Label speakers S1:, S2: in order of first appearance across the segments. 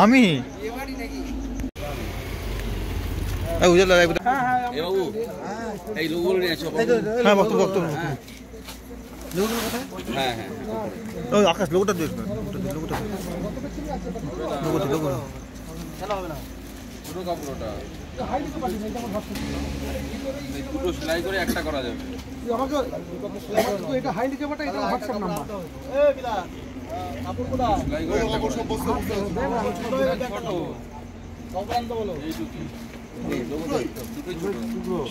S1: আমি আকাশ লোকটা দেখবে
S2: দুটো সেলাই করে একটা করা যাবে। এটা হাই লিখে বাটা, এটা হোয়াটসঅ্যাপ নাম্বার। এই বিলাল কাপড় কোডা সেলাই করে একটা করে সব বস্তু ছোট কবরান্দ বলো এই দুটি এই লোগো দুটোই ছোট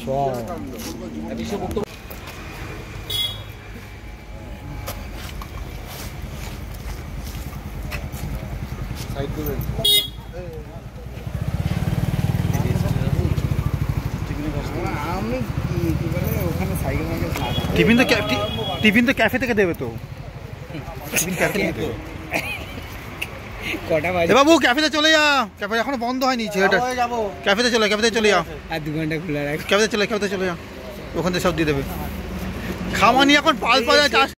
S2: সব এবিশে বক্তব্য সাইড করে
S1: টিফিন তো ক্যাফে থেকে দেবে তো। বাবু ক্যাফেতে চলে যা, ক্যাফে এখনো বন্ধ হয়নি ছেলেটা। ক্যাফেতে চলে যা,
S3: আর 2 ঘন্টা খোলা রাখ।
S1: ক্যাফেতে চলে যা, ওখান থেকে সব দিয়ে দেবে। খামানি এখন পাল পালা চাষ